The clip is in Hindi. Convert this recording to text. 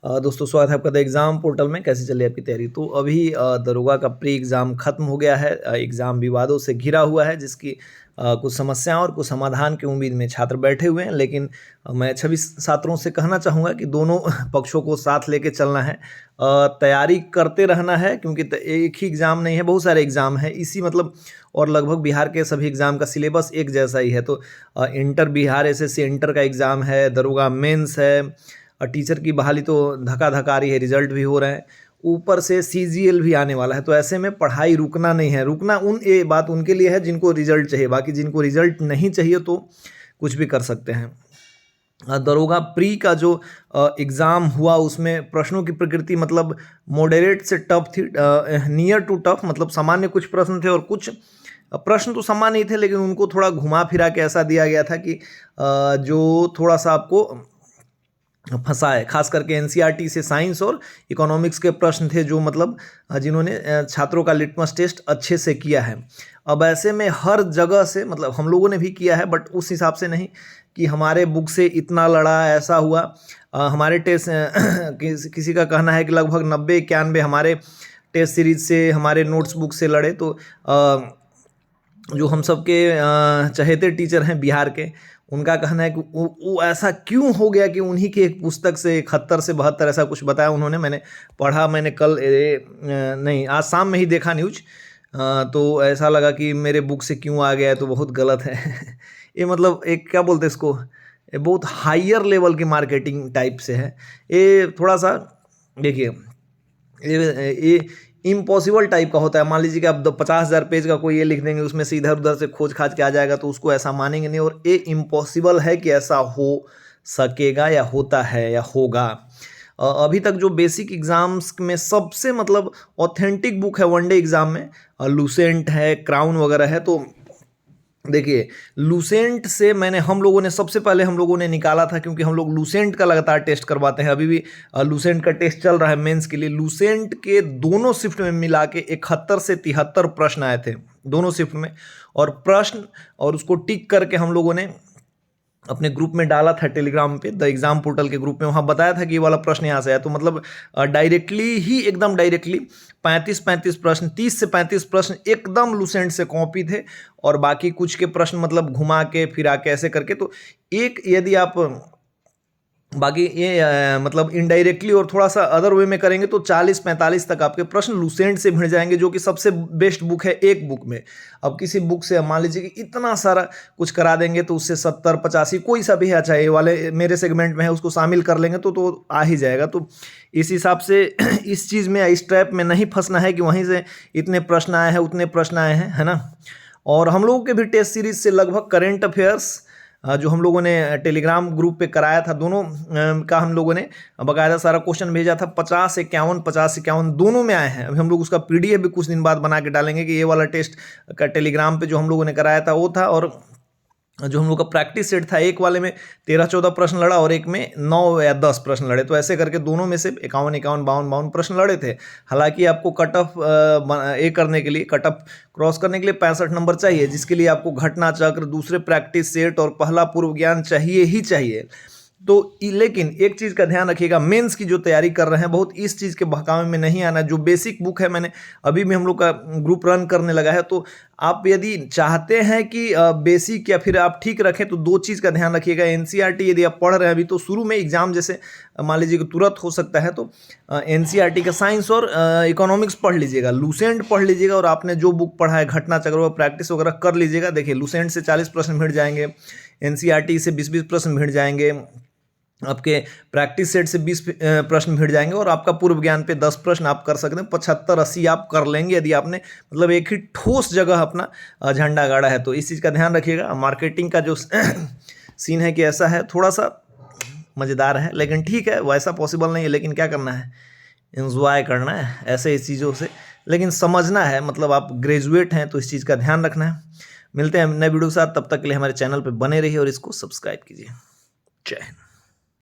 दोस्तों स्वागत है आपका द एग्ज़ाम पोर्टल में। कैसी चल रही है आपकी तैयारी? तो अभी दरोगा का प्री एग्ज़ाम ख़त्म हो गया है। एग्ज़ाम विवादों से घिरा हुआ है, जिसकी कुछ समस्याओं और कुछ समाधान की उम्मीद में छात्र बैठे हुए हैं। लेकिन मैं सभी छात्रों से कहना चाहूँगा कि दोनों पक्षों को साथ लेके चलना है, तैयारी करते रहना है, क्योंकि एक ही एग्ज़ाम नहीं है, बहुत सारे एग्ज़ाम हैं इसी मतलब। और लगभग बिहार के सभी एग्ज़ाम का सिलेबस एक जैसा ही है। तो इंटर बिहार एसएससी इंटर का एग्ज़ाम है, दरोगा मेंस है, और टीचर की बहाली तो धक्का रही है, रिजल्ट भी हो रहे हैं, ऊपर से सीजीएल भी आने वाला है। तो ऐसे में पढ़ाई रुकना नहीं है। रुकना ये बात उनके लिए है जिनको रिजल्ट चाहिए, बाकी जिनको रिजल्ट नहीं चाहिए तो कुछ भी कर सकते हैं। दरोगा प्री का जो एग्ज़ाम हुआ उसमें प्रश्नों की प्रकृति मतलब मॉडरेट से टफ थी, नियर टू टफ, मतलब सामान्य कुछ प्रश्न थे और कुछ प्रश्न तो सामान्य ही थे, लेकिन उनको थोड़ा घुमा फिरा के ऐसा दिया गया था कि जो थोड़ा सा आपको फंसाए। खास करके एनसीईआरटी से साइंस और इकोनॉमिक्स के प्रश्न थे, जो मतलब जिन्होंने छात्रों का लिटमस टेस्ट अच्छे से किया है। अब ऐसे में हर जगह से मतलब हम लोगों ने भी किया है, बट उस हिसाब से नहीं कि हमारे बुक से इतना लड़ा, ऐसा हुआ। हमारे टेस्ट किसी का कहना है कि लगभग 90-91 हमारे टेस्ट सीरीज से, हमारे नोट्स बुक से लड़े। तो जो हम सबके चहेते टीचर हैं बिहार के, उनका कहना है कि वो ऐसा क्यों हो गया कि उन्हीं की एक पुस्तक से 71 से 72 ऐसा कुछ बताया उन्होंने। मैंने पढ़ा, मैंने कल नहीं आज शाम में ही देखा न्यूज। तो ऐसा लगा कि मेरे बुक से क्यों आ गया है, तो बहुत गलत है। ये मतलब एक क्या बोलते हैं इसको, ये बहुत हायर लेवल की मार्केटिंग टाइप से है। ये थोड़ा सा देखिए, ये इम्पॉसिबल टाइप का होता है। मान लीजिए कि आप 50,000 पेज का कोई ये लिख देंगे, उसमें से इधर उधर से खोज खाज के आ जाएगा, तो उसको ऐसा मानेंगे नहीं। और ये इम्पॉसिबल है कि ऐसा हो सकेगा या होता है या होगा। अभी तक जो बेसिक एग्जाम्स में सबसे मतलब ऑथेंटिक बुक है वनडे एग्जाम में, लूसेंट है, क्राउन वगैरह है। तो देखिए, लूसेंट से हम लोगों ने सबसे पहले निकाला था, क्योंकि हम लोग लूसेंट का लगातार टेस्ट करवाते हैं। अभी भी लूसेंट का टेस्ट चल रहा है मेंस के लिए। लूसेंट के दोनों शिफ्ट में मिला के 71 से 73 प्रश्न आए थे दोनों शिफ्ट में, और प्रश्न और उसको टिक करके हम लोगों ने अपने ग्रुप में डाला था, टेलीग्राम पे द एग्जाम पोर्टल के ग्रुप में। वहाँ बताया था कि ये वाला प्रश्न यहाँ से आया। तो मतलब डायरेक्टली ही, एकदम डायरेक्टली 35 प्रश्न, 30 से 35 प्रश्न एकदम लूसेंट से कॉपी थे, और बाकी कुछ के प्रश्न मतलब घुमा के फिरा के ऐसे करके। तो एक यदि आप बाकी ये मतलब इनडायरेक्टली और थोड़ा सा अदर वे में करेंगे तो 40-45 तक आपके प्रश्न लूसेंट से भिड़ जाएंगे, जो कि सबसे बेस्ट बुक है एक बुक में। अब किसी बुक से मान लीजिए कि इतना सारा कुछ करा देंगे, तो उससे 70-85 कोई सा भी है, अच्छा ये वाले मेरे सेगमेंट में है, उसको शामिल कर लेंगे तो आ ही जाएगा। तो इस हिसाब से इस चीज़ में, इस ट्रैप में नहीं फंसना है कि वहीं से इतने प्रश्न आए हैं, उतने प्रश्न आए हैं, है ना। और हम लोगों के भी टेस्ट सीरीज से लगभग करेंट अफेयर्स जो हम लोगों ने टेलीग्राम ग्रुप पे कराया था, दोनों का हम लोगों ने बाकायदा सारा क्वेश्चन भेजा था। 50-51 दोनों में आए हैं। अभी हम लोग उसका पीडीएफ भी कुछ दिन बाद बना के डालेंगे कि ये वाला टेस्ट का टेलीग्राम पे जो हम लोगों ने कराया था वो था, और जो हम लोग का प्रैक्टिस सेट था, एक वाले में 13-14 प्रश्न लड़ा और एक में 9 या 10 प्रश्न लड़े। तो ऐसे करके दोनों में से 51, 52 प्रश्न लड़े थे। हालांकि आपको कट ऑफ करने के लिए, कट ऑफ क्रॉस करने के लिए 65 नंबर चाहिए, जिसके लिए आपको घटना चक्र, दूसरे प्रैक्टिस सेट और पहला पूर्व ज्ञान चाहिए ही चाहिए। तो लेकिन एक चीज़ का ध्यान रखिएगा, मेंस की जो तैयारी कर रहे हैं, बहुत इस चीज़ के बहकावे में नहीं आना। जो बेसिक बुक है, मैंने अभी भी हम लोग का ग्रुप रन करने लगा है, तो आप यदि चाहते हैं कि बेसिक या फिर आप ठीक रखें, तो दो चीज़ का ध्यान रखिएगा। एनसीईआरटी यदि आप पढ़ रहे हैं अभी, तो शुरू में एग्जाम जैसे मान लीजिए कि तुरंत हो सकता है, तो एनसीईआरटी का साइंस और इकोनॉमिक्स पढ़ लीजिएगा, लूसेंट पढ़ लीजिएगा, और आपने जो बुक पढ़ा है घटना चक्र प्रैक्टिस वगैरह कर लीजिएगा। देखिए, लूसेंट से 40 प्रश्न भिड़ जाएंगे, एनसीईआरटी से 20-20 प्रश्न भिड़ जाएंगे, आपके प्रैक्टिस सेट से 20 प्रश्न भिड़ जाएंगे, और आपका पूर्व ज्ञान पे 10 प्रश्न आप कर सकते हैं। 75-80 आप कर लेंगे यदि आपने मतलब एक ही ठोस जगह अपना झंडा गाड़ा है। तो इस चीज़ का ध्यान रखिएगा। मार्केटिंग का जो सीन है कि ऐसा है, थोड़ा सा मज़ेदार है, लेकिन ठीक है, वैसा पॉसिबल नहीं है। लेकिन क्या करना है, एंजॉय करना है ऐसे इस चीज़ों से, लेकिन समझना है। मतलब आप ग्रेजुएट हैं तो इस चीज़ का ध्यान रखना है। मिलते हैं नए वीडियो के साथ, तब तक के लिए हमारे चैनल पर बने रहिए और इसको सब्सक्राइब कीजिए। जय हिंद।